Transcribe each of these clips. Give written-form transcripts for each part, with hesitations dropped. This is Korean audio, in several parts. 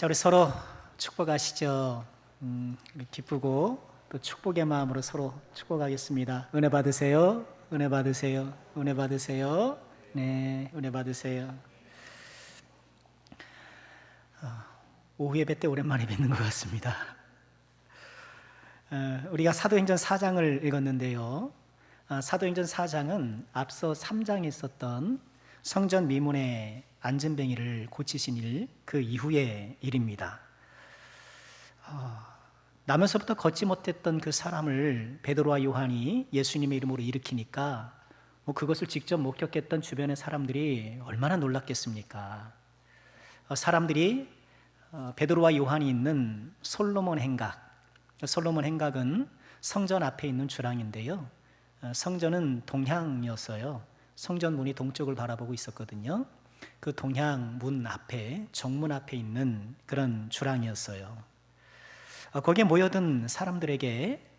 자, 우리 서로 축복하시죠. 기쁘고 또 축복의 마음으로 서로 축복하겠습니다. 은혜 받으세요. 은혜 받으세요. 은혜 받으세요. 네, 은혜 받으세요. 오후 예배 때 오랜만에 뵙는 것 같습니다. 우리가 사도행전 4장을 읽었는데요. 사도행전 4장은 앞서 3장에 있었던 성전 미문의 안전뱅이를 고치신 일, 그 이후의 일입니다. 나면서부터 걷지 못했던 그 사람을 베드로와 요한이 예수님의 이름으로 일으키니까 그것을 직접 목격했던 주변의 사람들이 얼마나 놀랐겠습니까? 사람들이 베드로와 요한이 있는 솔로몬 행각, 솔로몬 행각은 성전 앞에 있는 주랑인데요. 성전은 동향이었어요. 성전 문이 동쪽을 바라보고 있었거든요. 그 동향 문 앞에, 정문 앞에 있는 그런 주랑이었어요. 거기에 모여든 사람들에게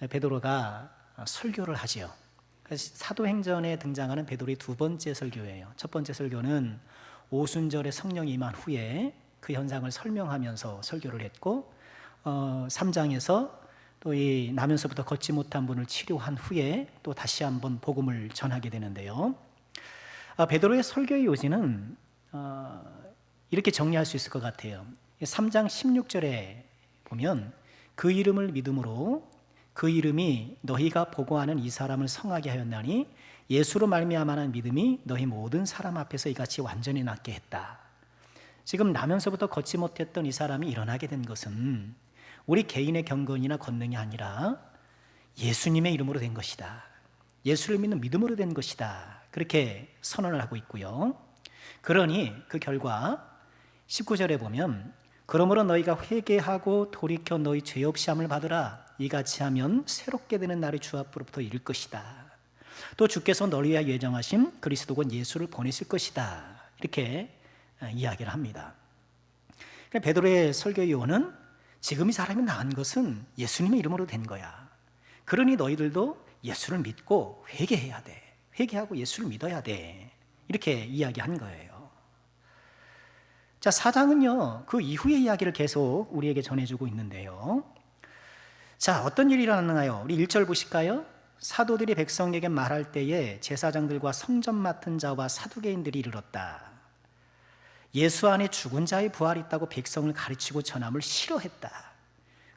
베드로가 설교를 하지요. 사도행전에 등장하는 베드로의 두 번째 설교예요. 첫 번째 설교는 오순절에 성령이 임한 후에 그 현상을 설명하면서 설교를 했고, 3장에서 또 이 나면서부터 걷지 못한 분을 치료한 후에 또 다시 한번 복음을 전하게 되는데요. 베드로의 설교의 요지는 이렇게 정리할 수 있을 것 같아요. 3장 16절에 보면 그 이름을 믿음으로 그 이름이 너희가 보고하는 이 사람을 성하게 하였나니 예수로 말미암아는 믿음이 너희 모든 사람 앞에서 이같이 완전히 낫게 했다. 지금 나면서부터 걷지 못했던 이 사람이 일어나게 된 것은 우리 개인의 경건이나 권능이 아니라 예수님의 이름으로 된 것이다. 예수를 믿는 믿음으로 된 것이다. 그렇게 선언을 하고 있고요. 그러니 그 결과 19절에 보면 그러므로 너희가 회개하고 돌이켜 너희 죄 없이 함을 받으라. 이같이 하면 새롭게 되는 날이 주 앞으로부터 이를 것이다. 또 주께서 너희 위하여 예정하신 그리스도 곧 예수를 보내실 것이다. 이렇게 이야기를 합니다. 베드로의 설교의 요원은 지금 이 사람이 나은 것은 예수님의 이름으로 된 거야. 그러니 너희들도 예수를 믿고 회개해야 돼. 회개하고 예수를 믿어야 돼. 이렇게 이야기한 거예요. 자, 4장은요, 그 이후의 이야기를 계속 우리에게 전해주고 있는데요. 자, 어떤 일이 일어나나요? 우리 1절 보실까요? 사도들이 백성에게 말할 때에 제사장들과 성전 맡은 자와 사두개인들이 이르렀다. 예수 안에 죽은 자의 부활이 있다고 백성을 가르치고 전함을 싫어했다.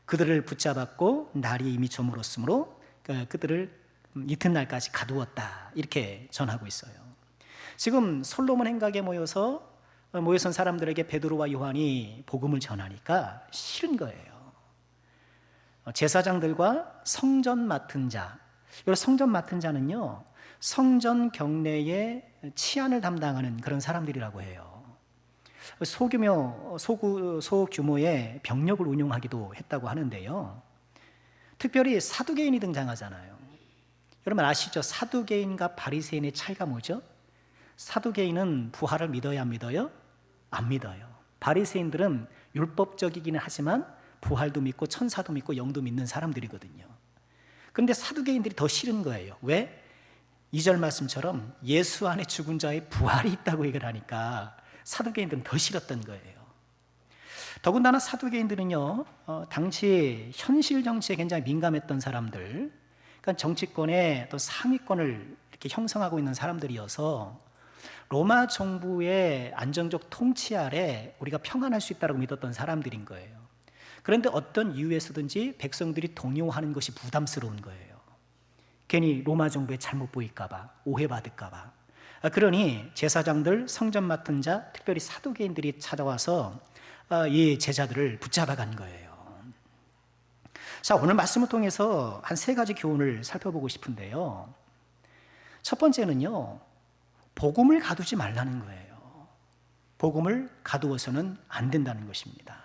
그들을 붙잡았고 날이 이미 저물었으므로 그들을 이튿날까지 가두었다. 이렇게 전하고 있어요. 지금 솔로몬 행각에 모여선 사람들에게 베드로와 요한이 복음을 전하니까 싫은 거예요. 제사장들과 성전 맡은 자, 이 성전 맡은 자는요, 성전 경내의 치안을 담당하는 그런 사람들이라고 해요. 소규모의 병력을 운용하기도 했다고 하는데요. 특별히 사두개인이 등장하잖아요. 여러분 아시죠? 사두개인과 바리새인의 차이가 뭐죠? 사두개인은 부활을 믿어야 안 믿어요? 안 믿어요. 바리새인들은 율법적이기는 하지만 부활도 믿고 천사도 믿고 영도 믿는 사람들이거든요. 그런데 사두개인들이 더 싫은 거예요. 왜? 2절 말씀처럼 예수 안에 죽은 자의 부활이 있다고 얘기를 하니까 사두개인들은 더 싫었던 거예요. 더군다나 사두개인들은요, 당시 현실 정치에 굉장히 민감했던 사람들, 그러니까 정치권의 또 상위권을 이렇게 형성하고 있는 사람들이어서 로마 정부의 안정적 통치 아래 우리가 평안할 수 있다고 믿었던 사람들인 거예요. 그런데 어떤 이유에서든지 백성들이 동요하는 것이 부담스러운 거예요. 괜히 로마 정부에 잘못 보일까 봐, 오해받을까 봐. 그러니 제사장들, 성전 맡은 자, 특별히 사두개인들이 찾아와서 이 제자들을 붙잡아 간 거예요. 자, 오늘 말씀을 통해서 한 3가지 교훈을 살펴보고 싶은데요. 첫 번째는요, 복음을 가두지 말라는 거예요. 복음을 가두어서는 안 된다는 것입니다.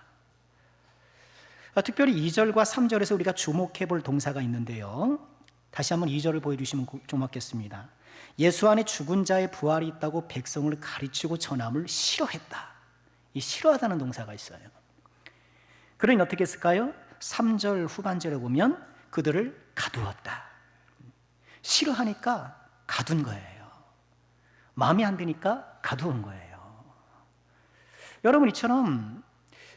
특별히 2절과 3절에서 우리가 주목해 볼 동사가 있는데요. 다시 한번 2절을 보여주시면 고맙겠습니다. 예수 안에 죽은 자의 부활이 있다고 백성을 가르치고 전함을 싫어했다. 이 싫어하다는 동사가 있어요. 그러니 어떻게 했을까요? 3절 후반절에 보면 그들을 가두었다. 싫어하니까 가둔 거예요. 마음에 안 드니까 가두은 거예요. 여러분, 이처럼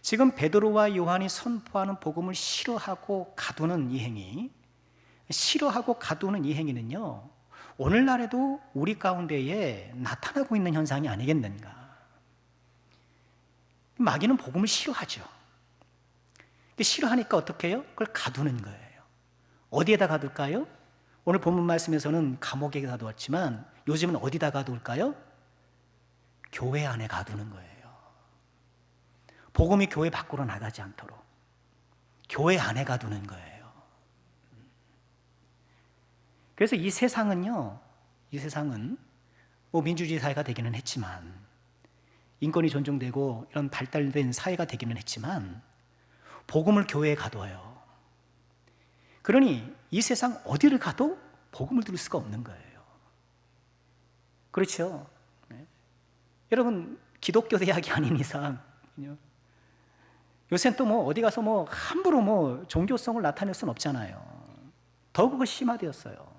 지금 베드로와 요한이 선포하는 복음을 싫어하고 가두는 이 행위, 싫어하고 가두는 이 행위는요, 오늘날에도 우리 가운데에 나타나고 있는 현상이 아니겠는가. 마귀는 복음을 싫어하죠. 싫어하니까 어떻게 해요? 그걸 가두는 거예요. 어디에다 가둘까요? 오늘 본문 말씀에서는 감옥에 가두었지만 요즘은 어디다 가둘까요? 교회 안에 가두는 거예요. 복음이 교회 밖으로 나가지 않도록 교회 안에 가두는 거예요. 그래서 이 세상은 뭐 민주주의 사회가 되기는 했지만, 인권이 존중되고 이런 발달된 사회가 되기는 했지만 복음을 교회에 가둬요. 그러니 이 세상 어디를 가도 복음을 들을 수가 없는 거예요. 그렇죠? 네. 여러분, 기독교 대학이 아닌 이상 요새는 또 뭐 어디 가서 뭐 함부로 뭐 종교성을 나타낼 수는 없잖아요. 더욱 심화되었어요.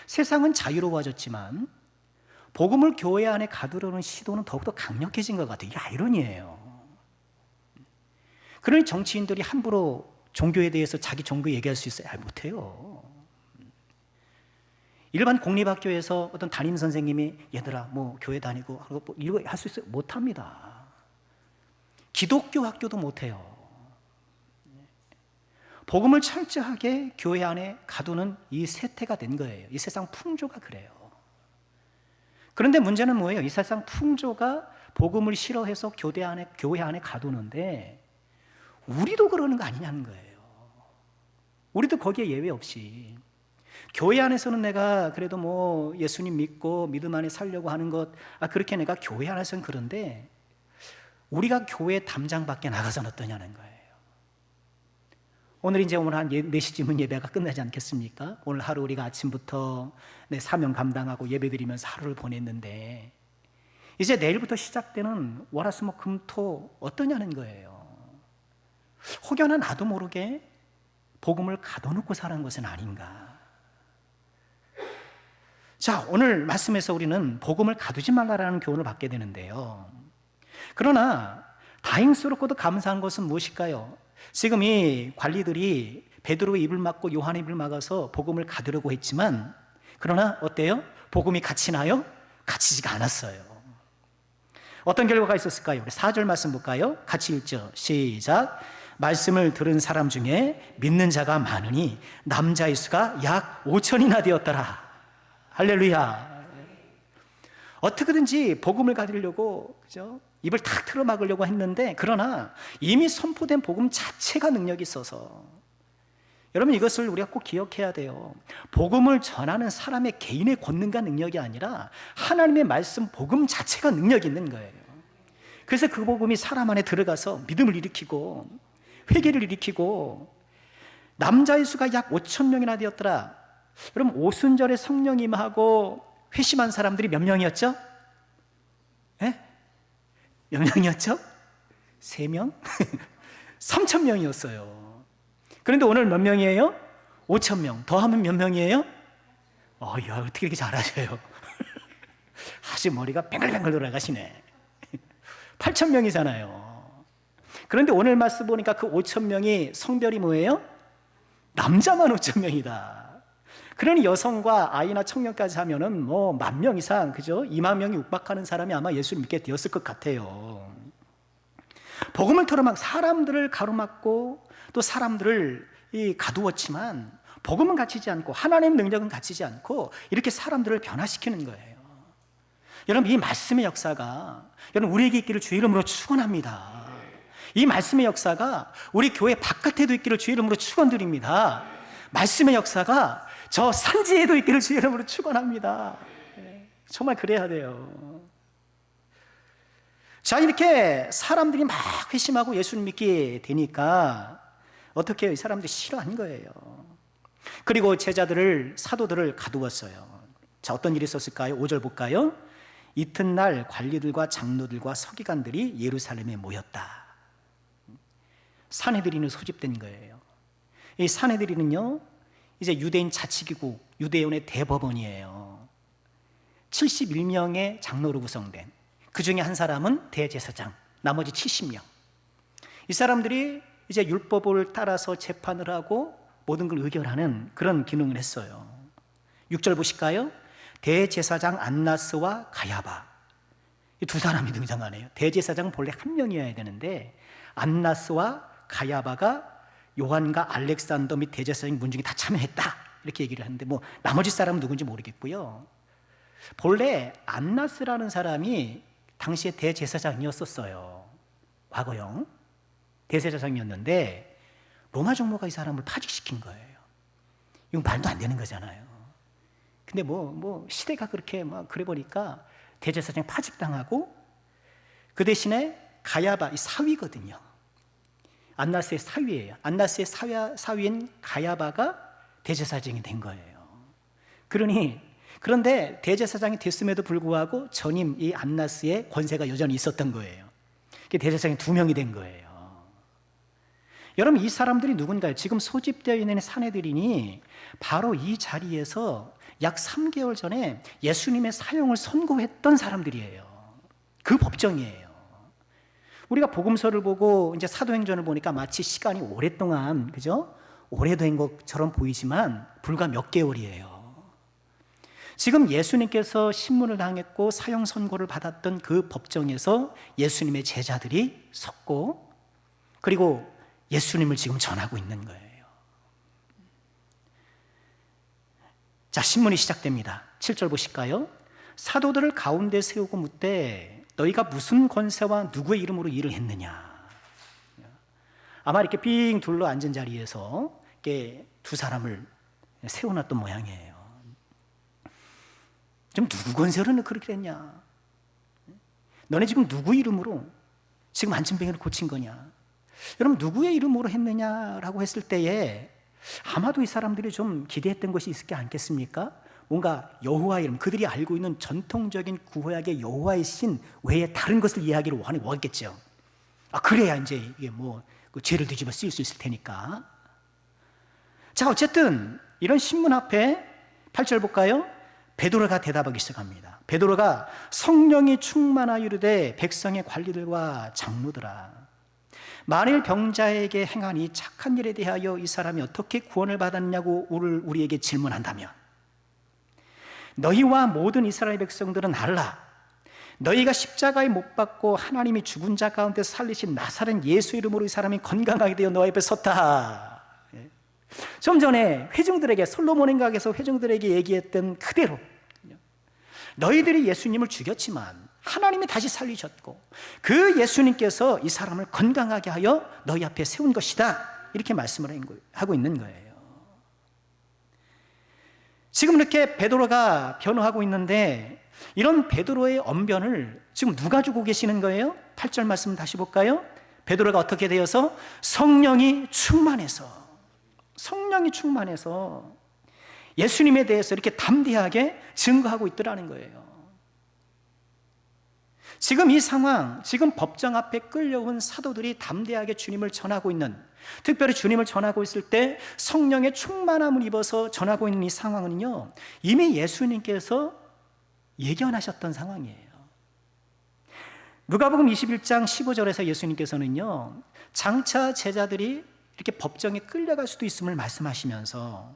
세상은 자유로워졌지만 복음을 교회 안에 가두려는 시도는 더욱더 강력해진 것 같아요. 이게 아이러니예요. 그러니 정치인들이 함부로 종교에 대해서 자기 종교 얘기할 수 있어요? 못해요. 일반 공립학교에서 어떤 담임 선생님이 얘들아 뭐 교회 다니고 이거 할 수 있어요? 못합니다. 기독교 학교도 못해요. 복음을 철저하게 교회 안에 가두는 이 세태가 된 거예요. 이 세상 풍조가 그래요. 그런데 문제는 뭐예요? 이 세상 풍조가 복음을 싫어해서 교회 안에 가두는데 우리도 그러는 거 아니냐는 거예요. 우리도 거기에 예외 없이 교회 안에서는 내가 그래도 뭐 예수님 믿고 믿음 안에 살려고 하는 것, 그렇게 내가 교회 안에서는 그런데 우리가 교회 담장 밖에 나가서는 어떠냐는 거예요. 오늘 한 4시쯤은 예배가 끝나지 않겠습니까? 오늘 하루 우리가 아침부터 사명 감당하고 예배드리면서 하루를 보냈는데 이제 내일부터 시작되는 월화수목금토 어떠냐는 거예요. 혹여나 나도 모르게 복음을 가둬놓고 사는 것은 아닌가. 자, 오늘 말씀에서 우리는 복음을 가두지 말라라는 교훈을 받게 되는데요. 그러나 다행스럽고도 감사한 것은 무엇일까요? 지금 이 관리들이 베드로의 입을 막고 요한의 입을 막아서 복음을 가두려고 했지만, 그러나 어때요? 복음이 갇히나요? 갇히지가 않았어요. 어떤 결과가 있었을까요? 우리 4절 말씀 볼까요? 같이 읽죠. 시작. 말씀을 들은 사람 중에 믿는 자가 많으니 남자의 수가 약 5천이나 되었더라. 할렐루야. 어떻게든지 복음을 가두려고, 그죠? 입을 탁 틀어막으려고 했는데, 그러나 이미 선포된 복음 자체가 능력이 있어서, 여러분 이것을 우리가 꼭 기억해야 돼요. 복음을 전하는 사람의 개인의 권능과 능력이 아니라 하나님의 말씀 복음 자체가 능력이 있는 거예요. 그래서 그 복음이 사람 안에 들어가서 믿음을 일으키고 회개를 일으키고, 남자의 수가 약 5천 명이나 되었더라. 여러분 오순절에 성령 임하고 회심한 사람들이 몇 명이었죠? 예? 몇 명이었죠? 3명? 3천 명이었어요. 그런데 오늘 몇 명이에요? 5천 명. 더하면 몇 명이에요? 야, 어떻게 이렇게 잘하셔요? 아주 머리가 뱅글뱅글 돌아가시네. 8천 명이잖아요. 그런데 오늘 말씀 보니까 그 5천 명이 성별이 뭐예요? 남자만 5천 명이다. 그러니 여성과 아이나 청년까지 하면은 뭐 10,000명 이상, 그죠? 20,000명이 육박하는 사람이 아마 예수를 믿게 되었을 것 같아요. 복음을 틀어막 사람들을 가로막고 또 사람들을 가두었지만 복음은 갇히지 않고 하나님의 능력은 갇히지 않고 이렇게 사람들을 변화시키는 거예요. 여러분 이 말씀의 역사가 여러분 우리에게 있기를 주의 이름으로 축원합니다. 이 말씀의 역사가 우리 교회 바깥에도 있기를 주의 이름으로 축원드립니다. 말씀의 역사가 저 산지에도 있기를 주의 이름으로 축원합니다. 정말 그래야 돼요. 자, 이렇게 사람들이 막 회심하고 예수를 믿게 되니까 어떻게 해요? 이 사람들이 싫어한 거예요. 그리고 사도들을 가두었어요. 자, 어떤 일이 있었을까요? 5절 볼까요? 이튿날 관리들과 장로들과 서기관들이 예루살렘에 모였다. 산헤드린이 소집된 거예요. 이 산헤드린은요, 이제 유대인 자치기구, 유대인의 대법원이에요. 71명의 장로로 구성된, 그 중에 한 사람은 대제사장, 나머지 70명. 이 사람들이 이제 율법을 따라서 재판을 하고 모든 걸 의결하는 그런 기능을 했어요. 6절 보실까요? 대제사장 안나스와 가야바, 이 두 사람이 등장하네요. 대제사장은 본래 한 명이어야 되는데 안나스와 가야바가 요한과 알렉산더 및 대제사장 문중에 다 참여했다, 이렇게 얘기를 하는데 뭐 나머지 사람은 누군지 모르겠고요. 본래 안나스라는 사람이 당시에 대제사장이었었어요. 과거형 대제사장이었는데 로마 정부가 이 사람을 파직시킨 거예요. 이건 말도 안 되는 거잖아요. 근데 뭐 시대가 그렇게 막 그래 보니까 대제사장 파직당하고, 그 대신에 가야바, 이 사위거든요. 안나스의 사위예요. 안나스의 사위인 가야바가 대제사장이 된 거예요. 그런데 대제사장이 됐음에도 불구하고 전임 이 안나스의 권세가 여전히 있었던 거예요. 대제사장이 2명이 된 거예요. 여러분, 이 사람들이 누군가요? 지금 소집되어 있는 사내들이니 바로 이 자리에서 약 3개월 전에 예수님의 사형을 선고했던 사람들이에요. 그 법정이에요. 우리가 복음서를 보고 이제 사도행전을 보니까 마치 시간이 오랫동안, 그죠? 오래된 것처럼 보이지만 불과 몇 개월이에요. 지금 예수님께서 신문을 당했고 사형 선고를 받았던 그 법정에서 예수님의 제자들이 섰고, 그리고 예수님을 지금 전하고 있는 거예요. 자, 신문이 시작됩니다. 7절 보실까요? 사도들을 가운데 세우고 묻되 너희가 무슨 권세와 누구의 이름으로 일을 했느냐. 아마 이렇게 빙 둘러 앉은 자리에서 이렇게 두 사람을 세워놨던 모양이에요. 좀 누구 권세로 그렇게 했냐? 너네 지금 누구 이름으로 지금 안진뱅이를 고친 거냐? 여러분, 누구의 이름으로 했느냐라고 했을 때에 아마도 이 사람들이 좀 기대했던 것이 있을 게 않겠습니까? 뭔가 여호와 이름, 그들이 알고 있는 전통적인 구약의 여호와의 신 외에 다른 것을 이야기를 원했겠죠. 그래야 이제 이게 그 죄를 뒤집어 쓰일 수 있을 테니까. 자, 어쨌든 이런 신문 앞에 8절 볼까요? 베드로가 대답하기 시작합니다. 베드로가 성령이 충만하여 이르되 백성의 관리들과 장로들아, 만일 병자에게 행한 이 착한 일에 대하여 이 사람이 어떻게 구원을 받았냐고 우리에게 질문한다면, 너희와 모든 이스라엘 백성들은 알라. 너희가 십자가에 못 박고 하나님이 죽은 자 가운데 살리신 나사렛 예수 이름으로 이 사람이 건강하게 되어 너 앞에 섰다. 좀 전에 회중들에게, 솔로몬 행각에서 회중들에게 얘기했던 그대로 너희들이 예수님을 죽였지만 하나님이 다시 살리셨고 그 예수님께서 이 사람을 건강하게 하여 너희 앞에 세운 것이다, 이렇게 말씀을 하고 있는 거예요. 지금 이렇게 베드로가 변호하고 있는데 이런 베드로의 언변을 지금 누가 주고 계시는 거예요? 8절 말씀 다시 볼까요? 베드로가 어떻게 되어서 성령이 충만해서 예수님에 대해서 이렇게 담대하게 증거하고 있더라는 거예요. 지금 이 상황, 지금 법정 앞에 끌려온 사도들이 담대하게 주님을 전하고 있는, 특별히 주님을 전하고 있을 때 성령의 충만함을 입어서 전하고 있는 이 상황은요, 이미 예수님께서 예견하셨던 상황이에요. 누가복음 21장 15절에서 예수님께서는요, 장차 제자들이 이렇게 법정에 끌려갈 수도 있음을 말씀하시면서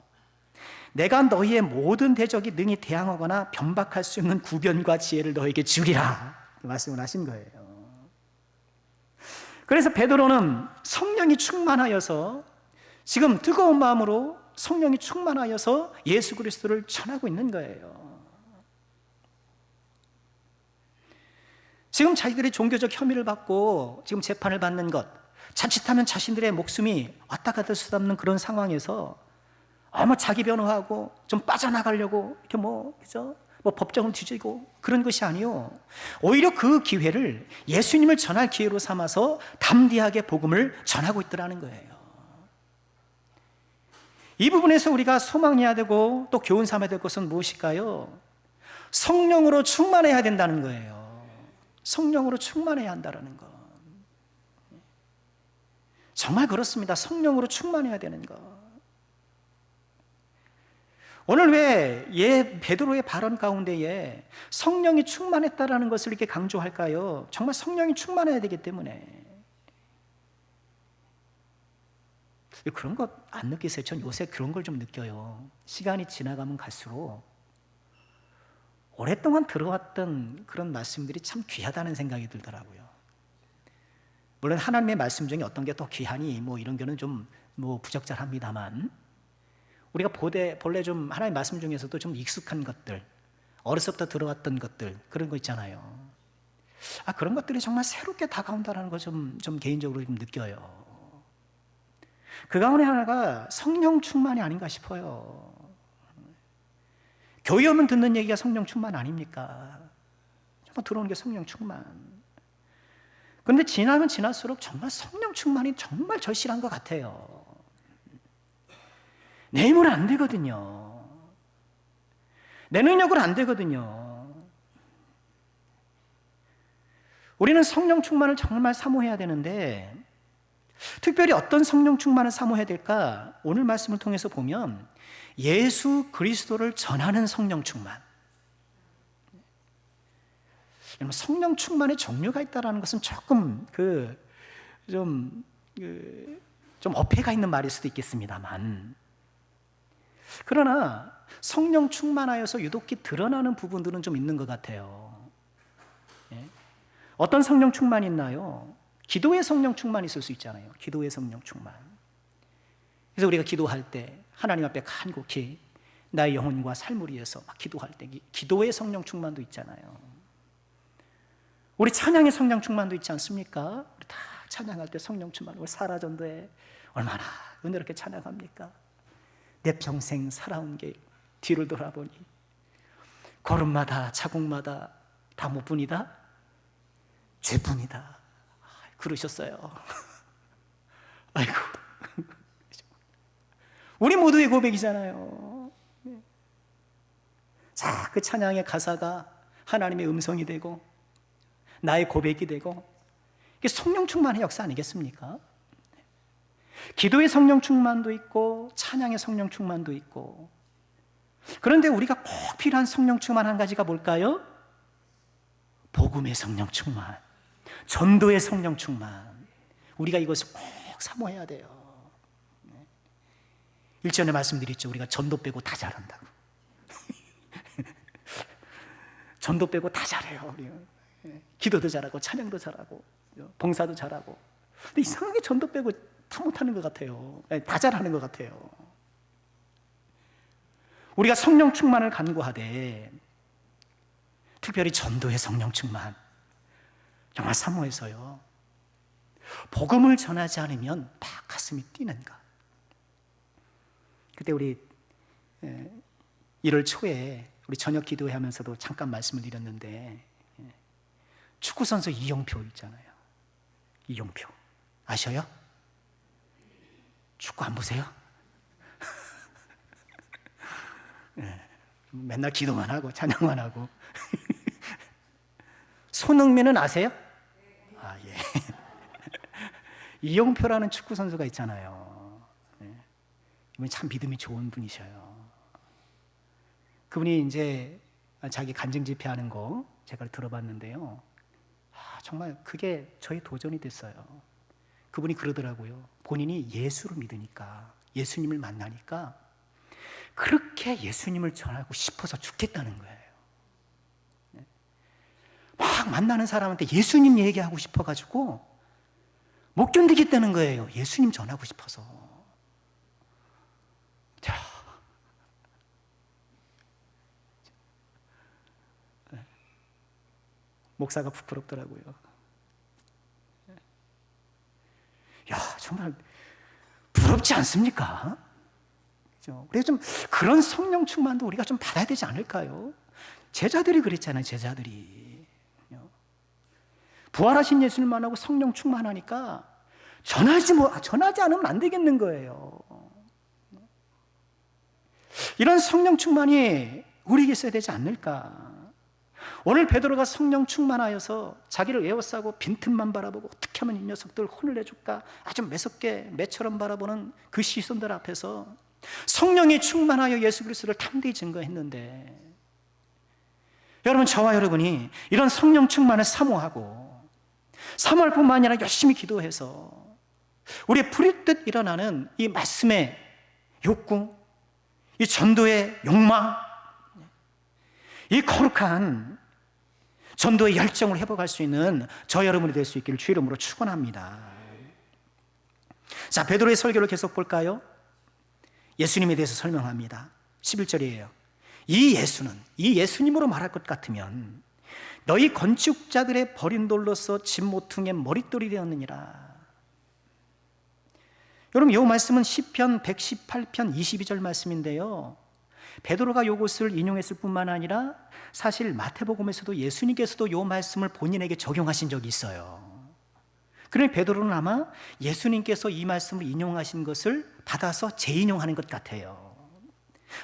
내가 너희의 모든 대적이 능히 대항하거나 변박할 수 있는 구변과 지혜를 너에게 주리라 말씀을 하신 거예요. 그래서 베드로는 성령이 충만하여서, 지금 뜨거운 마음으로 성령이 충만하여서 예수 그리스도를 전하고 있는 거예요. 지금 자기들이 종교적 혐의를 받고 지금 재판을 받는 것, 자칫하면 자신들의 목숨이 왔다 갔다 할 수 없는 그런 상황에서 자기 변호하고 좀 빠져나가려고 이렇게 그죠? 법정을 뒤지고 그런 것이 아니요, 오히려 그 기회를 예수님을 전할 기회로 삼아서 담대하게 복음을 전하고 있더라는 거예요. 이 부분에서 우리가 소망해야 되고 또 교훈 삼아야 될 것은 무엇일까요? 성령으로 충만해야 된다는 거예요. 성령으로 충만해야 한다는 것. 정말 그렇습니다. 성령으로 충만해야 되는 것. 오늘 왜 베드로의 발언 가운데에 성령이 충만했다라는 것을 이렇게 강조할까요? 정말 성령이 충만해야 되기 때문에. 그런 거 안 느끼세요? 전 요새 그런 걸 좀 느껴요. 시간이 지나가면 갈수록 오랫동안 들어왔던 그런 말씀들이 참 귀하다는 생각이 들더라고요. 물론 하나님의 말씀 중에 어떤 게 더 귀하니 뭐 이런 거는 좀 뭐 부적절합니다만, 우리가 본래 좀 하나님의 말씀 중에서도 좀 익숙한 것들, 어려서부터 들어왔던 것들, 그런 거 있잖아요. 그런 것들이 정말 새롭게 다가온다는 거 좀 개인적으로 좀 느껴요. 그 가운데 하나가 성령 충만이 아닌가 싶어요. 교회 오면 듣는 얘기가 성령 충만 아닙니까? 정말 들어오는 게 성령 충만. 그런데 지나면 지날수록 정말 성령 충만이 정말 절실한 것 같아요. 내 힘으로 안 되거든요. 내 능력으로 안 되거든요. 우리는 성령 충만을 정말 사모해야 되는데, 특별히 어떤 성령 충만을 사모해야 될까? 오늘 말씀을 통해서 보면 예수 그리스도를 전하는 성령 충만. 성령 충만의 종류가 있다는 것은 조금 좀 어폐가 있는 말일 수도 있겠습니다만, 그러나 성령 충만하여서 유독히 드러나는 부분들은 좀 있는 것 같아요. 어떤 성령 충만이 있나요? 기도의 성령 충만이 있을 수 있잖아요. 기도의 성령 충만. 그래서 우리가 기도할 때 하나님 앞에 간곡히 나의 영혼과 삶을 위해서 막 기도할 때 기도의 성령 충만도 있잖아요. 우리 찬양의 성령 충만도 있지 않습니까? 우리 다 찬양할 때 성령 충만. 우리 사라전도에 얼마나 은혜롭게 찬양합니까? 내 평생 살아온 길 뒤를 돌아보니 걸음마다 자국마다 다 뭐뿐이다? 죄뿐이다. 그러셨어요. 아이고, 우리 모두의 고백이잖아요. 자, 그 찬양의 가사가 하나님의 음성이 되고 나의 고백이 되고, 이게 성령 충만의 역사 아니겠습니까? 기도의 성령 충만도 있고 찬양의 성령 충만도 있고. 그런데 우리가 꼭 필요한 성령 충만 한 가지가 뭘까요? 복음의 성령 충만, 전도의 성령 충만. 우리가 이것을 꼭 사모해야 돼요. 1절에 말씀드렸죠. 우리가 전도 빼고 다 잘한다고. 전도 빼고 다 잘해요. 우리 기도도 잘하고 찬양도 잘하고 봉사도 잘하고. 근데 이상하게 전도 빼고 다 못하는 것 같아요. 다 잘하는 것 같아요. 우리가 성령 충만을 간구하되 특별히 전도의 성령 충만 정말 사모해서요, 복음을 전하지 않으면 막 가슴이 뛰는 것. 그때 우리 1월 초에 우리 저녁 기도하면서도 잠깐 말씀을 드렸는데, 축구선수 이용표 있잖아요. 이용표 아셔요? 축구 안 보세요? 맨날 기도만 하고 찬양만 하고. 손흥민은 아세요? 예. 이용표라는 축구 선수가 있잖아요. 이분이 참 믿음이 좋은 분이셔요. 그분이 이제 자기 간증 집회하는 거 제가 들어봤는데요. 정말 그게 저의 도전이 됐어요. 그분이 그러더라고요. 본인이 예수를 믿으니까, 예수님을 만나니까 그렇게 예수님을 전하고 싶어서 죽겠다는 거예요. 막 만나는 사람한테 예수님 얘기하고 싶어가지고 못 견디겠다는 거예요. 예수님 전하고 싶어서. 목사가 부끄럽더라고요. 야, 정말 부럽지 않습니까? 우리가 좀 그런 성령 충만도 우리가 좀 받아야 되지 않을까요? 제자들이 그랬잖아요. 제자들이 부활하신 예수님 만나고 성령 충만하니까 전하지 않으면 안 되겠는 거예요. 이런 성령 충만이 우리에게 있어야 되지 않을까? 오늘 베드로가 성령 충만하여서 자기를 에워싸고 빈틈만 바라보고 어떻게 하면 이 녀석들 혼을 내줄까 아주 매섭게 매처럼 바라보는 그 시선들 앞에서 성령이 충만하여 예수 그리스도를 담대히 증거했는데, 여러분, 저와 여러분이 이런 성령 충만을 사모하고 사모할 뿐만 아니라 열심히 기도해서 우리의 불일 일어나는 이 말씀의 욕구, 이 전도의 욕망, 이 거룩한 전도의 열정을 회복할 수 있는 저 여러분이 될 수 있기를 주의 이름으로 축원합니다. 자, 베드로의 설교를 계속 볼까요? 예수님에 대해서 설명합니다. 11절이에요. 이 예수님으로 말할 것 같으면 너희 건축자들의 버린 돌로서 집 모퉁이의 머릿돌이 되었느니라. 여러분, 이 말씀은 시편 118편 22절 말씀인데요, 베드로가 이것을 인용했을 뿐만 아니라 사실 마태복음에서도 예수님께서도 이 말씀을 본인에게 적용하신 적이 있어요. 그러니 베드로는 아마 예수님께서 이 말씀을 인용하신 것을 받아서 재인용하는 것 같아요.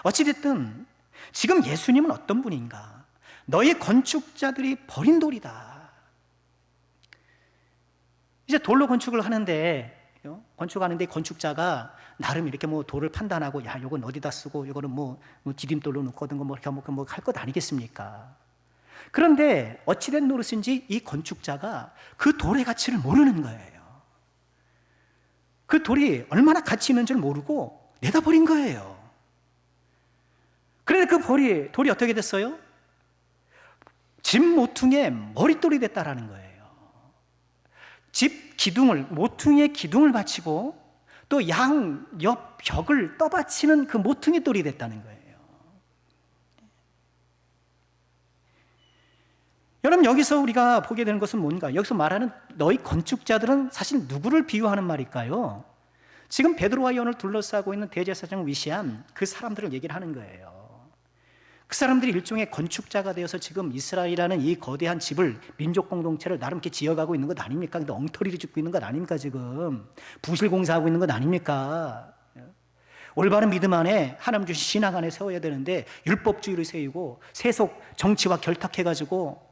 어찌됐든 지금 예수님은 어떤 분인가? 너희 건축자들이 버린 돌이다. 이제 돌로 건축을 하는데, 건축하는데 건축자가 나름 이렇게 뭐 돌을 판단하고, 야, 요건 어디다 쓰고, 요거는 뭐 디딤돌로 놓거든, 뭐 이렇게 뭐 할 것 아니겠습니까? 그런데 어찌된 노릇인지 이 건축자가 그 돌의 가치를 모르는 거예요. 그 돌이 얼마나 가치 있는 줄 모르고 내다 버린 거예요. 그런데 그 돌이 어떻게 됐어요? 집 모퉁이의 머릿돌이 됐다라는 거예요. 집 기둥을, 모퉁이의 기둥을 받치고 또 양 옆 벽을 떠받치는 그 모퉁이 돌이 됐다는 거예요. 여러분, 여기서 우리가 보게 되는 것은 뭔가? 여기서 말하는 너희 건축자들은 사실 누구를 비유하는 말일까요? 지금 베드로와 요한을 둘러싸고 있는 대제사장을 위시한 그 사람들을 얘기를 하는 거예요. 그 사람들이 일종의 건축자가 되어서 지금 이스라엘이라는 이 거대한 집을, 민족 공동체를 나름 이렇게 지어가고 있는 것 아닙니까? 근데 엉터리를 짓고 있는 것 아닙니까? 지금 부실 공사하고 있는 것 아닙니까? 올바른 믿음 안에 하나님 주신 신앙 안에 세워야 되는데 율법주의를 세우고 세속 정치와 결탁해가지고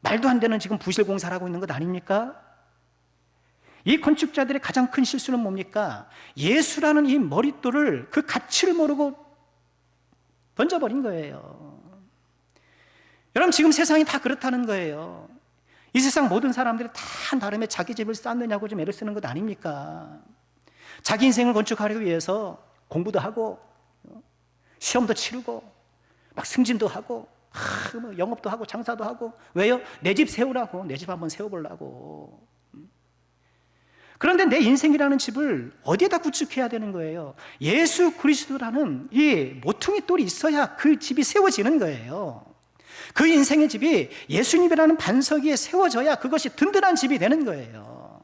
말도 안 되는 지금 부실 공사를 하고 있는 것 아닙니까? 이 건축자들의 가장 큰 실수는 뭡니까? 예수라는 이 머릿돌을, 그 가치를 모르고 던져버린 거예요. 여러분, 지금 세상이 다 그렇다는 거예요. 이 세상 모든 사람들이 다 나름의 자기 집을 쌓느냐고 좀 애를 쓰는 것 아닙니까? 자기 인생을 건축하기 위해서 공부도 하고 시험도 치르고 막 승진도 하고 뭐 영업도 하고 장사도 하고. 왜요? 내 집 세우라고, 내 집 한번 세워보려고. 그런데 내 인생이라는 집을 어디에다 구축해야 되는 거예요? 예수 그리스도라는 이 모퉁이 돌이 있어야 그 집이 세워지는 거예요. 그 인생의 집이 예수님이라는 반석 위에 세워져야 그것이 든든한 집이 되는 거예요.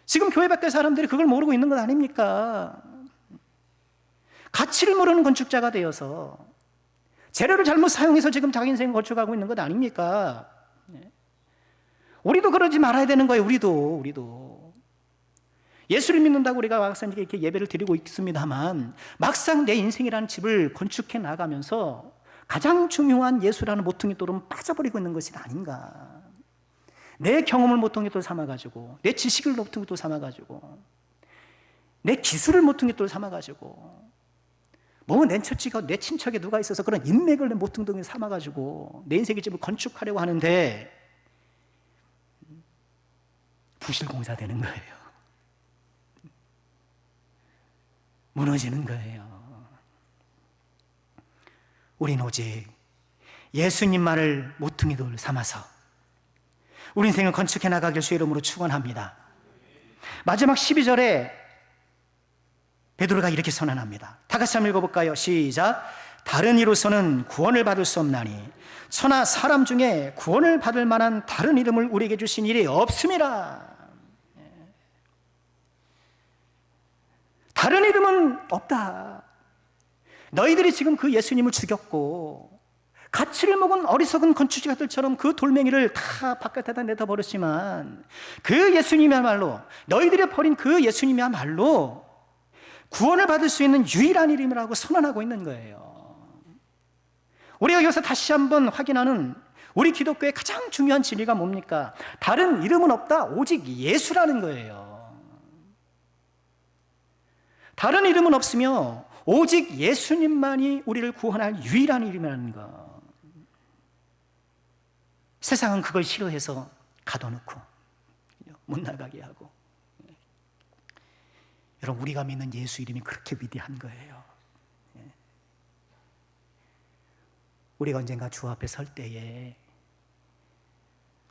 지금 교회 밖의 사람들이 그걸 모르고 있는 것 아닙니까? 가치를 모르는 건축자가 되어서 재료를 잘못 사용해서 지금 자기 인생을 건축하고 있는 것 아닙니까? 우리도 그러지 말아야 되는 거예요. 우리도 예수를 믿는다고 우리가 막상 이렇게 예배를 드리고 있습니다만, 막상 내 인생이라는 집을 건축해 나가면서 가장 중요한 예수라는 모퉁이 돌은 빠져버리고 있는 것이 아닌가. 내 경험을 모퉁이 돌 삼아가지고, 내 지식을 모퉁이 돌 삼아가지고, 내 기술을 모퉁이 돌 삼아가지고, 뭐 내 처치가, 내 친척에 누가 있어서 그런 인맥을 내 모퉁이 돌 삼아가지고 내 인생의 집을 건축하려고 하는데 부실공사 되는 거예요. 무너지는 거예요. 우린 오직 예수님만을 모퉁이 돌 삼아서 우리 인생을 건축해 나가길 주의 이름으로 축원합니다. 마지막 12절에 베드로가 이렇게 선언합니다. 다 같이 한번 읽어볼까요? 시작. 다른 이로서는 구원을 받을 수 없나니 천하 사람 중에 구원을 받을 만한 다른 이름을 우리에게 주신 일이 없음이라. 다른 이름은 없다. 너희들이 지금 그 예수님을 죽였고 가치를 먹은 어리석은 건축자들처럼 그 돌멩이를 다 바깥에다 내다버렸지만 그 예수님이야말로, 너희들이 버린 그 예수님이야말로 구원을 받을 수 있는 유일한 이름이라고 선언하고 있는 거예요. 우리가 여기서 다시 한번 확인하는 우리 기독교의 가장 중요한 진리가 뭡니까? 다른 이름은 없다. 오직 예수라는 거예요. 다른 이름은 없으며 오직 예수님만이 우리를 구원할 유일한 이름이라는 것. 세상은 그걸 싫어해서 가둬놓고 못 나가게 하고. 여러분, 우리가 믿는 예수 이름이 그렇게 위대한 거예요. 우리가 언젠가 주 앞에 설 때에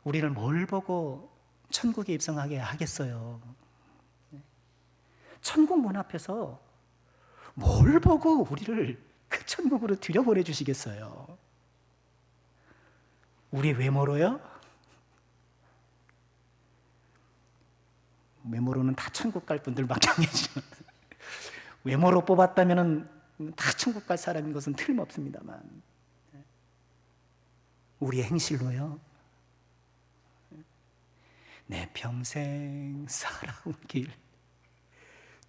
우리를 뭘 보고 천국에 입성하게 하겠어요? 천국 문 앞에서 뭘 보고 우리를 그 천국으로 들여보내 주시겠어요? 우리 외모로요? 외모로는 다 천국 갈 분들 마찬가지죠. 외모로 뽑았다면 다 천국 갈 사람인 것은 틀림없습니다만, 우리의 행실로요? 내 평생 살아온 길,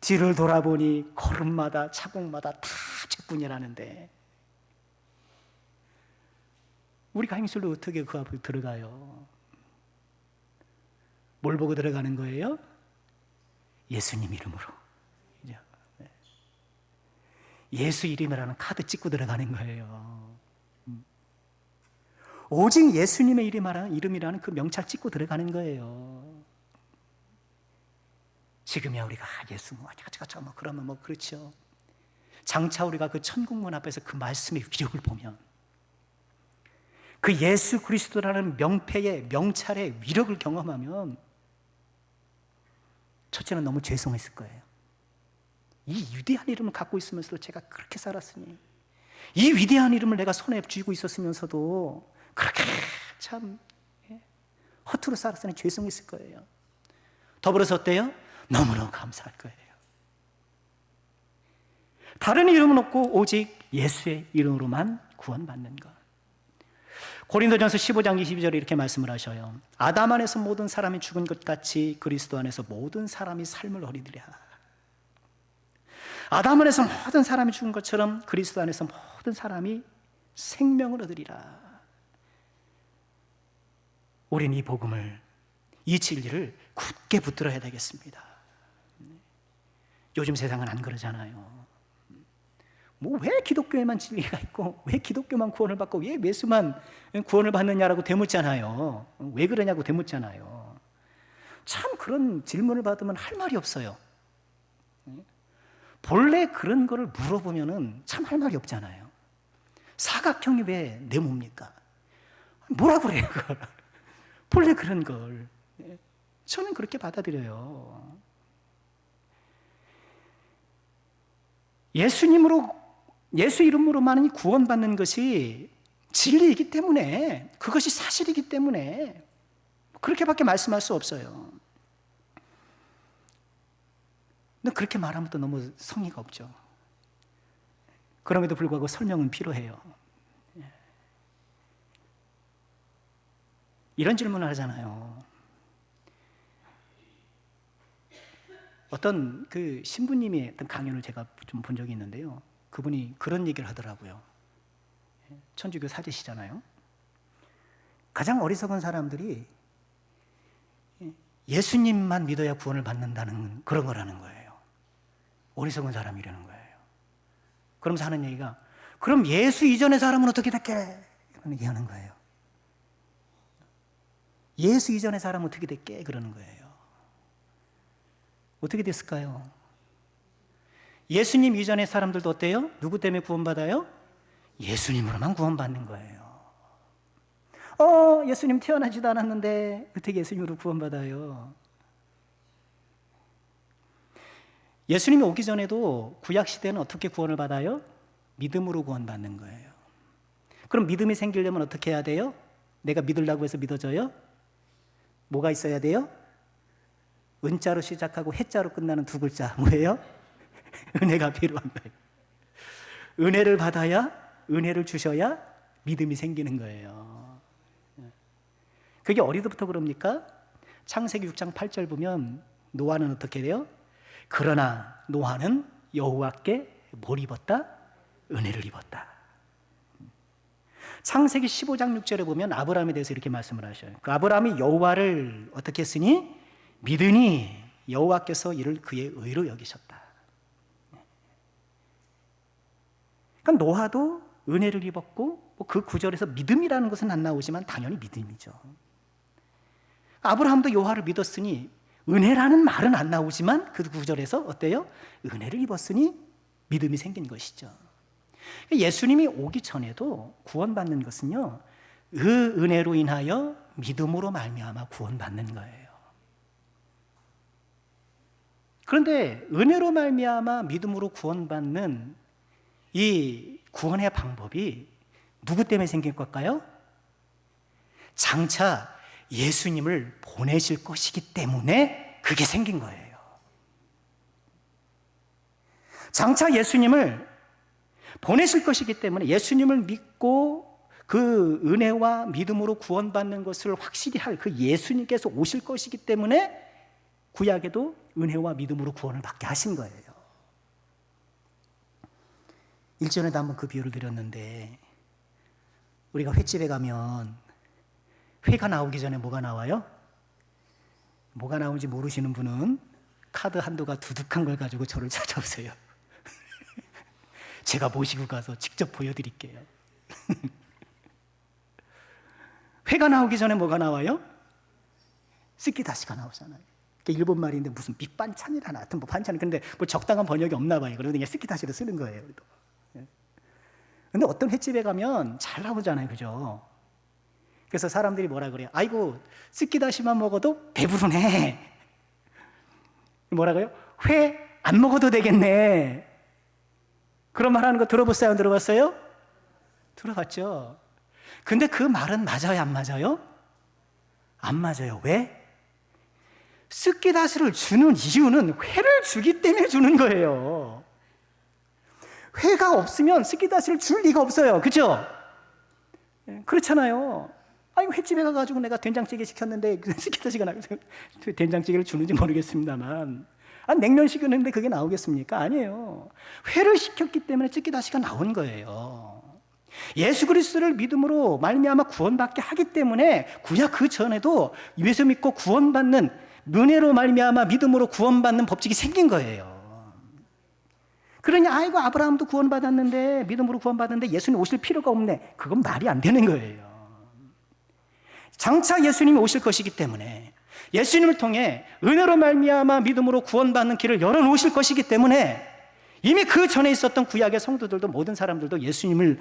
뒤를 돌아보니 걸음마다 자국마다 다 죄뿐이라는데, 우리가 행실로 어떻게 그 앞에 들어가요? 뭘 보고 들어가는 거예요? 예수님 이름으로. 예수 이름이라는 카드 찍고 들어가는 거예요. 오직 예수님의 이름이라는 그 명찰 찍고 들어가는 거예요. 지금이야 우리가 예수 뭐 그러면 뭐 그렇죠. 장차 우리가 그 천국문 앞에서 그 말씀의 위력을 보면, 그 예수 그리스도라는 명패의 명찰의 위력을 경험하면, 첫째는 너무 죄송했을 거예요. 이 위대한 이름을 갖고 있으면서도 제가 그렇게 살았으니, 이 위대한 이름을 내가 손에 쥐고 있었으면서도 그렇게 참 허투루 살았으니 죄송했을 거예요. 더불어서 어때요? 너무너무 감사할 거예요. 다른 이름은 없고 오직 예수의 이름으로만 구원받는 것. 고린도전서 15장 22절에 이렇게 말씀을 하셔요. 아담 안에서 모든 사람이 죽은 것 같이 그리스도 안에서 모든 사람이 삶을 얻으리라. 아담 안에서 모든 사람이 죽은 것처럼 그리스도 안에서 모든 사람이 생명을 얻으리라. 우리는 이 복음을, 이 진리를 굳게 붙들어야 되겠습니다. 요즘 세상은 안 그러잖아요. 뭐 왜 기독교에만 진리가 있고, 왜 기독교만 구원을 받고, 왜 예수만 구원을 받느냐라고 되묻잖아요. 왜 그러냐고 되묻잖아요. 참 그런 질문을 받으면 할 말이 없어요. 본래 그런 거를 물어보면은 참 할 말이 없잖아요. 사각형이 왜 네모입니까? 뭐라 그래요, 그걸. 본래 그런 걸. 저는 그렇게 받아들여요. 예수 이름으로만 구원받는 것이 진리이기 때문에, 그것이 사실이기 때문에 그렇게밖에 말씀할 수 없어요. 근데 그렇게 말하면 또 너무 성의가 없죠. 그럼에도 불구하고 설명은 필요해요. 이런 질문을 하잖아요. 어떤 그 신부님이 어떤 강연을 제가 좀 본 적이 있는데요. 그분이 그런 얘기를 하더라고요. 천주교 사제시잖아요. 가장 어리석은 사람들이 예수님만 믿어야 구원을 받는다는 그런 거라는 거예요. 어리석은 사람이라는 거예요. 그러면서 하는 얘기가, 그럼 예수 이전의 사람은 어떻게 됐게? 이런 얘기 하는 거예요. 예수 이전의 사람은 어떻게 됐게? 그러는 거예요. 어떻게 됐을까요? 예수님 이전의 사람들도 어때요? 누구 때문에 구원받아요? 예수님으로만 구원받는 거예요. 예수님 태어나지도 않았는데 어떻게 예수님으로 구원받아요? 예수님이 오기 전에도 구약시대는 어떻게 구원을 받아요? 믿음으로 구원받는 거예요. 그럼 믿음이 생기려면 어떻게 해야 돼요? 내가 믿으려고 해서 믿어져요? 뭐가 있어야 돼요? 은자로 시작하고 해자로 끝나는 두 글자, 뭐예요? 은혜가 필요한 거예요. 은혜를 받아야, 은혜를 주셔야 믿음이 생기는 거예요. 그게 어디서부터 그럽니까? 창세기 6장 8절 보면 노아는 어떻게 돼요? 그러나 노아는 여호와께 뭘 입었다? 은혜를 입었다. 창세기 15장 6절에 보면 아브라함에 대해서 이렇게 말씀을 하셔요. 그 아브라함이 여호와를 어떻게 했으니? 믿으니 여호와께서 이를 그의 의로 여기셨다. 그러니까 노아도 은혜를 입었고, 그 구절에서 믿음이라는 것은 안 나오지만 당연히 믿음이죠. 아브라함도 여호와를 믿었으니 은혜라는 말은 안 나오지만 그 구절에서 어때요? 은혜를 입었으니 믿음이 생긴 것이죠. 예수님이 오기 전에도 구원받는 것은요, 그 은혜로 인하여 믿음으로 말미암아 구원받는 거예요. 그런데 은혜로 말미암아 믿음으로 구원받는 이 구원의 방법이 누구 때문에 생긴 걸까요? 장차 예수님을 보내실 것이기 때문에 그게 생긴 거예요. 장차 예수님을 보내실 것이기 때문에 예수님을 믿고 그 은혜와 믿음으로 구원받는 것을 확실히 할 그 예수님께서 오실 것이기 때문에 구약에도 은혜와 믿음으로 구원을 받게 하신 거예요. 일전에도 한번 그 비유를 드렸는데, 우리가 횟집에 가면 회가 나오기 전에 뭐가 나와요? 뭐가 나오는지 모르시는 분은 카드 한도가 두둑한 걸 가지고 저를 찾아오세요. 제가 모시고 가서 직접 보여드릴게요. 회가 나오기 전에 뭐가 나와요? 스키다시가 나오잖아요. 일본 말인데 무슨 밑반찬이라나 하여튼 뭐 반찬이, 근데 뭐 적당한 번역이 없나 봐요. 그래서 그냥 스키다시를 쓰는 거예요. 근데 어떤 횟집에 가면 잘 나오잖아요, 그죠? 그래서 사람들이 뭐라 그래요? 아이고, 스키다시만 먹어도 배부르네. 뭐라고요? 회 안 먹어도 되겠네. 그런 말 하는 거 들어봤어요? 안 들어봤어요? 들어봤죠? 근데 그 말은 맞아요, 안 맞아요? 안 맞아요. 왜? 스키다시를 주는 이유는 회를 주기 때문에 주는 거예요. 회가 없으면 스키다시를 줄 리가 없어요. 그죠? 그렇잖아요. 아이고, 횟집에 가가지고 내가 된장찌개 시켰는데 스키다시가 나와서 된장찌개를 주는지 모르겠습니다만, 냉면 시켰는데 그게 나오겠습니까? 아니에요. 회를 시켰기 때문에 스키다시가 나온 거예요. 예수 그리스도를 믿음으로 말미암아 구원받게 하기 때문에 구약 그 전에도 예수 믿고 구원받는, 은혜로 말미암아 믿음으로 구원받는 법칙이 생긴 거예요. 그러니 아이고, 아브라함도 구원받았는데, 믿음으로 구원받았는데 예수님 오실 필요가 없네. 그건 말이 안 되는 거예요. 장차 예수님이 오실 것이기 때문에, 예수님을 통해 은혜로 말미암아 믿음으로 구원받는 길을 열어놓으실 것이기 때문에, 이미 그 전에 있었던 구약의 성도들도, 모든 사람들도 예수님을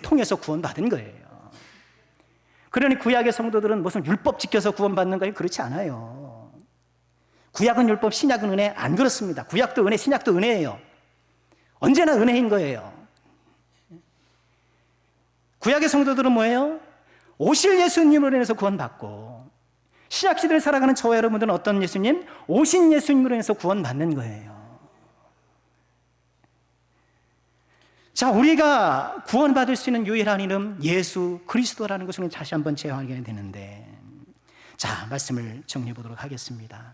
통해서 구원받은 거예요. 그러니 구약의 성도들은 무슨 율법 지켜서 구원받는 거예요? 그렇지 않아요. 구약은 율법, 신약은 은혜. 안 그렇습니다. 구약도 은혜, 신약도 은혜예요. 언제나 은혜인 거예요. 구약의 성도들은 뭐예요? 오실 예수님으로 인해서 구원받고, 신약시대를 살아가는 저와 여러분들은 어떤 예수님? 오신 예수님으로 인해서 구원받는 거예요. 자, 우리가 구원받을 수 있는 유일한 이름 예수 그리스도라는 것을 다시 한번 재확인해야 되는데, 자, 말씀을 정리해 보도록 하겠습니다.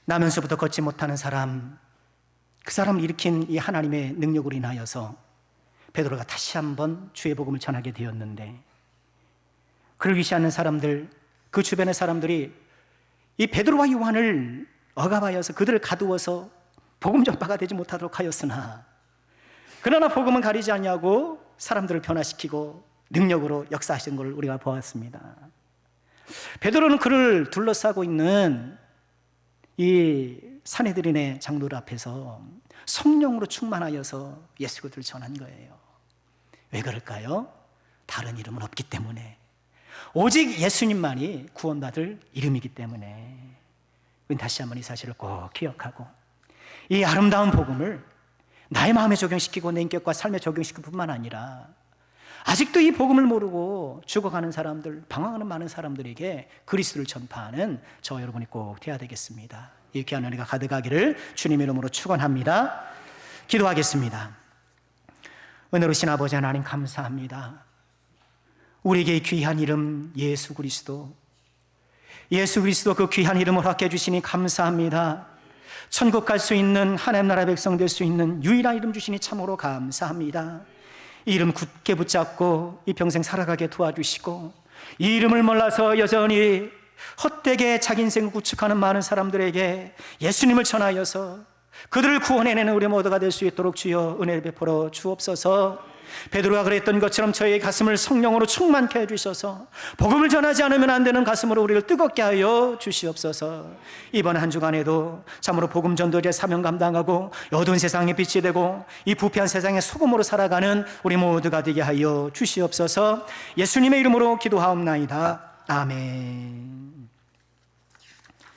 나면서부터 걷지 못하는 사람, 그 사람을 일으킨 이 하나님의 능력으로 인하여서 베드로가 다시 한번 주의 복음을 전하게 되었는데, 그를 위시하는 사람들, 그 주변의 사람들이 이 베드로와 요한을 억압하여서 그들을 가두어서 복음 전파가 되지 못하도록 하였으나, 그러나 복음은 가리지 않냐고 사람들을 변화시키고 능력으로 역사하시는 걸 우리가 보았습니다. 베드로는 그를 둘러싸고 있는 이 사내들인의 장로들 앞에서 성령으로 충만하여서 예수 그리스도를 전한 거예요. 왜 그럴까요? 다른 이름은 없기 때문에, 오직 예수님만이 구원받을 이름이기 때문에. 다시 한번 이 사실을 꼭 기억하고, 이 아름다운 복음을 나의 마음에 적용시키고 내 인격과 삶에 적용시킬 뿐만 아니라, 아직도 이 복음을 모르고 죽어가는 사람들, 방황하는 많은 사람들에게 그리스도를 전파하는 저와 여러분이 꼭 되어야 되겠습니다. 이 귀한 은혜가 가득하기를 주님의 이름으로 축원합니다. 기도하겠습니다. 은혜로우신 아버지 하나님, 감사합니다. 우리에게 귀한 이름 예수 그리스도, 예수 그리스도 그 귀한 이름을 허락해 주시니 감사합니다. 천국 갈 수 있는, 하나님 나라 백성 될 수 있는 유일한 이름 주시니 참으로 감사합니다. 이 이름 굳게 붙잡고 이 평생 살아가게 도와주시고, 이 이름을 몰라서 여전히 헛되게 자기 인생을 구축하는 많은 사람들에게 예수님을 전하여서 그들을 구원해내는 우리 모두가 될 수 있도록 주여 은혜를 베풀어 주옵소서. 베드로가 그랬던 것처럼 저희의 가슴을 성령으로 충만케 해주셔서 복음을 전하지 않으면 안 되는 가슴으로 우리를 뜨겁게 하여 주시옵소서. 이번 한 주간에도 참으로 복음 전도제 사명 감당하고 어두운 세상에 빛이 되고 이 부패한 세상의 소금으로 살아가는 우리 모두가 되게 하여 주시옵소서. 예수님의 이름으로 기도하옵나이다. 아멘.